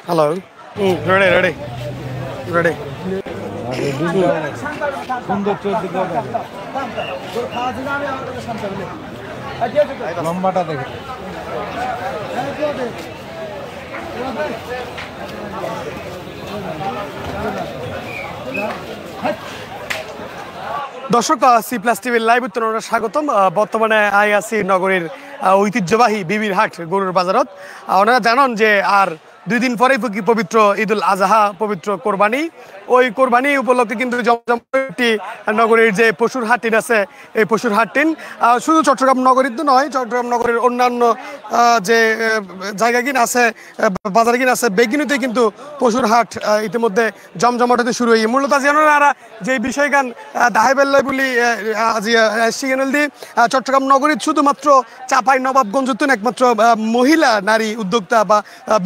Hello. Ready ready ready. লম্বাটা দেখে দর্শক, সি প্লাস টিভির লাইভ উত্তরণে স্বাগতম। বর্তমানে আছি নগরীর ঐতিহ্যবাহী বিবির হাট গরুর বাজারত। ওনারা জানান যে আর 2 দিন পরেই পবিত্র ঈদুল আজহা, পবিত্র কোরবানি। ওই কোরবানি উপলক্ষে কিন্তু একটি নগরীর যে পশুর হাটটিন আছে, এই পশুর হাটটিন শুধু চট্টগ্রাম নগরীর তো নয়, চট্টগ্রাম নগরীর অন্যান্য যে জায়গা কিনা আছে, বাজার কিনা আছে, বেগিনুতে কিন্তু পশুর হাট ইতিমধ্যে জমজমাট হতে শুরু হয়ে মূলত জানারা যে বিষয়গান দাহাইবেল্লাই বলি আজি সিগন্যাল দি চট্টগ্রাম নগরীর শুধুমাত্র চাপাই নবাবগঞ্জ একমাত্র মহিলা নারী উদ্যোক্তা বা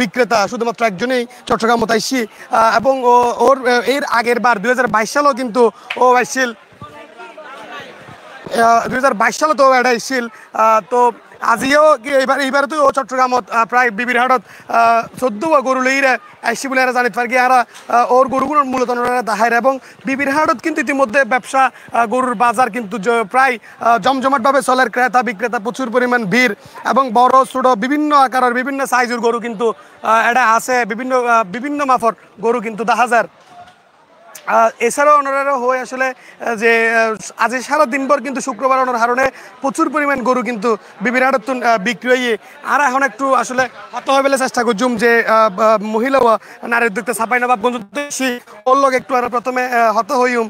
বিক্রেতা শুধুমাত্র একজনেই চট্টগ্রাম মতাইশি, এবং ওর এর আগের বার 2022 সালেও কিন্তু ও আসছিল, 2022 সালে তো এটা আসছিল। তো আজিও এইবার তো চট্টগ্রামত প্রায় বিবির হাটত 14 গরু লইরে আইসি বলে এরা জানিত পারি আর ওর গরুগুলোর মূলত দাহাইর, এবং বিবির হাটত কিন্তু ইতিমধ্যে ব্যবসা গরুর বাজার কিন্তু প্রায় জমজমাটভাবে চলে। ক্রেতা বিক্রেতা প্রচুর পরিমাণ ভিড়, এবং বড় ছোট বিভিন্ন আকারের বিভিন্ন সাইজের গরু কিন্তু এটা আছে, বিভিন্ন মাফর গরু কিন্তু দেখা যায়। এছাড়াও ওনারা হয়ে আসলে যে আজ সারা দিনভর কিন্তু শুক্রবার ওনার হারণে প্রচুর পরিমাণ গরু কিন্তু বিবির হাটত বিক্রি হয়ে আর এখন একটু আসলে হত হয়ে বেলে চেষ্টা করছুম যে মহিলা ও নারী উদ্যোক্তা ছাপাই নবাবগঞ্জ ওর লোক একটু আর প্রথমে হত হইম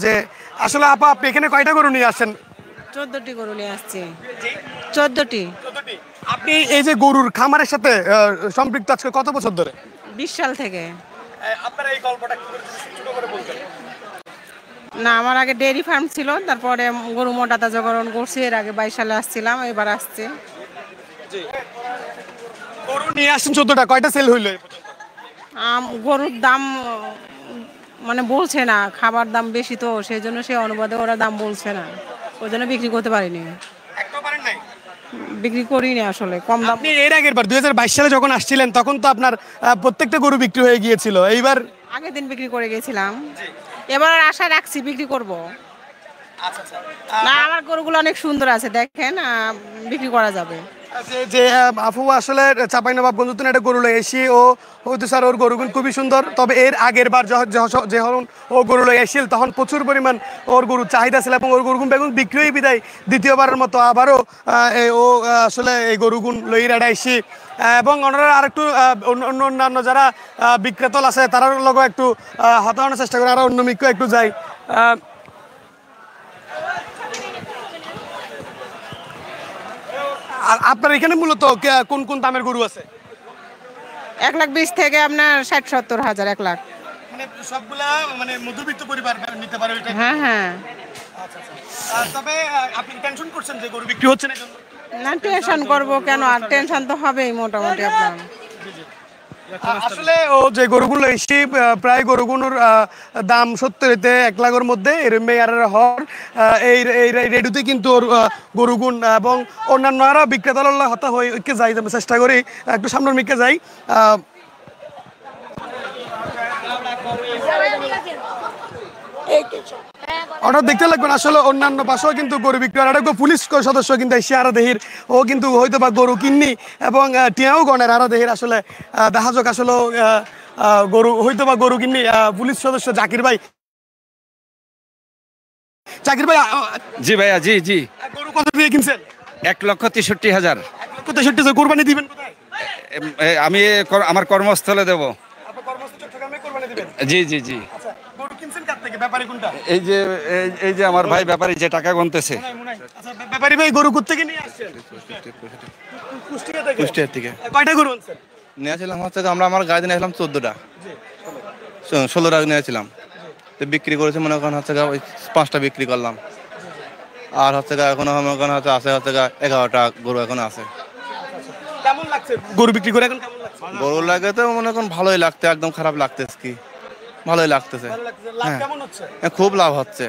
যে আসলে আপা আপনি এখানে কয়টা গরু নিয়ে আসেন? 14টি গরু নিয়ে আসছে। 14টি। আপনি এই যে গরুর খামারের সাথে সম্পৃক্ত আজকে কত বছর ধরে? 20 সাল থেকে। আপনারা এই গল্পটা ছোট করে বলতেন। না, আমার আগে ডেয়ারি ফার্ম ছিল, তারপরে গরু মোটা তাজাকরণ করছি। এর আগে 22 সালে আসছিলাম, এবার আসছে। গরু নিয়ে আসছেন 14টা, কয়টা সেল হইলো? গরুর দাম মানে বলছে না, খাবার দাম বেশি তো সেই জন্য সে অনুবাদে ওরা দাম বলছে না, ওই জন্য বিক্রি করতে পারিনি। বিক্রি করিনি আসলে, কম দাম। আপনি এর আগের বার 2022 সালে যখন আসছিলেন তখন তো আপনার প্রত্যেকটা গরু বিক্রি হয়ে গিয়েছিল, এইবার আগের দিন বিক্রি করে গেছিলাম, এবার আশা রাখছি বিক্রি করব। না, আমার গরুগুলো অনেক সুন্দর আছে, দেখেন বিক্রি করা যাবে। যে আফু আসলে চাপাই নবাবগঞ্জ একটা গরু লয়ে এসি ও হয়তো স্যার ওর গরুগুলো খুবই সুন্দর, তবে এর আগের বার যখন ও গরু লয়ে এসেছিল তখন প্রচুর পরিমাণ ওর গরুর চাহিদা ছিল, এবং ওর গরুগুন বেগুন বিক্রি হয়ে বিদায় দ্বিতীয়বারের মতো আবারও ও আসলে এই গরুগুন লই এসি, এবং ওনারা আর একটু অন্যান্য যারা বিক্রেতল আছে তারার লগও একটু হতানোর চেষ্টা করে, আর অন্য মিক্ষ একটু যায়। আর আপনার এখানে মূলত কোন কোন দামের গরু আছে? 1,20,000 থেকে আপনার 60-70 হাজার, 1 লাখ। মানে সবগুলা মানে মধ্যবিত্ত পরিবার নিতে পারে ওইটা? হ্যাঁ হ্যাঁ। তবে আপনি টেনশন করছেন যে গরু বিক্রি হচ্ছে না জন্য? না, টেনশন করবো কেন, আর টেনশন তো হবেই মোটামুটি আপনার। আসলে ও যে গরুগুলো এসে প্রায় গরুগুলোর দাম 70-তে 1 লাখের মধ্যে এর মেয়ার হর এই রেডিওতে কিন্তু ওর গরুগুন এবং অন্যান্য আরো বিক্রেতার হতা হয়ে যাই চেষ্টা করি, একটু সামনের মিকে যাই। ওটা দেখতে লাগবেন আসলে অন্যান্য পাশেও কিন্তু গরু বিক্রি আর পুলিশ সদস্য কিন্তু এসে আরো দেহির ও কিন্তু হয়তো বা গরু কিননি এবং টিয়াও গণের আরো দেহির আসলে দেখা যাক আসলে গরু হয়তো বা গরু কিননি। পুলিশ সদস্য জাকির ভাই জি ভাইয়া, জি জি। গরু কত দিয়ে কিনছেন? 1,63,000। কোরবানি দিবেন কোথায়? আমি আমার কর্মস্থলে দেব। জি জি জি। গরু কিনছেন কার থেকে? ব্যাপারী কোনটা? এই যে আমার ভাই ব্যাপারী যে টাকা গুনতেছে। ব্যাপারী ভাই গরু কোথা থেকে নিয়ে আসছেন? কুষ্টিয়া থেকে। কয়টা গরু আনছেন? নিয়েছিলাম হচ্ছে আমরা আমার গাড়ি নিয়ে আসলাম 14টা, 16টা নিয়েছিলাম, তো বিক্রি করেছি মনে করেন হচ্ছে 5টা বিক্রি করলাম, আর হচ্ছে এখনো মনে করেন হচ্ছে আছে হচ্ছে 11টা গরু এখন আছে। কেমন লাগছে গরু বিক্রি করে? এখন কেমন লাগছে? গরু লাগে তো মনে করেন ভালোই লাগতে, একদম খারাপ লাগতেছে কি, ভালোই লাগতেছে। খুব লাভ হচ্ছে।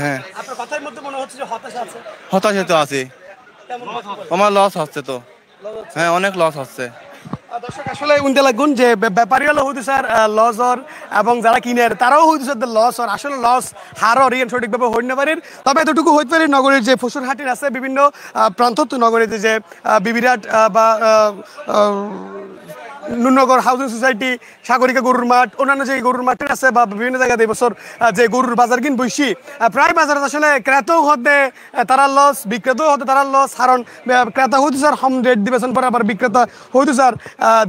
হ্যাঁ, আপনার কথার মধ্যে মনে হচ্ছে যে হতাশা আছে। হতাশা তো আছে, আমার লস হচ্ছে তো। হ্যাঁ, অনেক লস হচ্ছে। দর্শক আসলে উনতে লাগুন যে ব্যাপারী হলো হইতে স্যার লসর এবং যারা কিনের তারাও হইতে স্যার লসর আসলে লস হারর ইয়ে সঠিকভাবে হইতে না পারেন। তবে এতটুকু হইতে পারে নগরীর যে পশুর হাটির আছে বিভিন্ন প্রান্ত নগরীতে যে বিবিরাট বা নুনগর হাউজিং সোসাইটি সাগরিকা গরুর মাঠ অন্যান্য যে গরুর মাঠ আছে বা বিভিন্ন জায়গাতে এবছর যে গরুর বাজার কিন বইসি প্রায় বাজারে আসলে ক্রেতাও হতে তারা লস বিক্রেতাও হতে তারা লস কারণ ক্রেতা হইতে স্যার হোম রেট দিবেছেন পরে আবার বিক্রেতা হইতে স্যার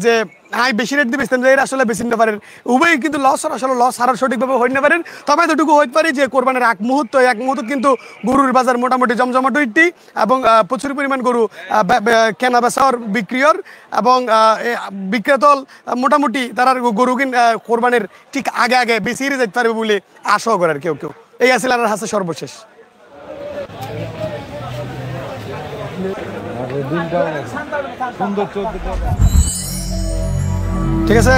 যে হাই বেশি রেট দিবে এর আসলে বেশি নিতে পারেন উভয় কিন্তু লস আসলে লস হারার সঠিকভাবে হইতে না পারেন। তবে এতটুকু হইতে পারি যে কোরবানের এক মুহূর্ত কিন্তু গরুর বাজার মোটামুটি জমজমাট হইটি এবং প্রচুর পরিমাণ গরু কেনা বেচার বিক্রিয়র এবং বিক্রেতল মোটামুটি তারা গরু কিন কোরবানের ঠিক আগে আগে বেশি যেতে পারবে বলে আশাও করার কেউ কেউ। এই আসলে আর হাসে সর্বশেষ। ঠিক আছে।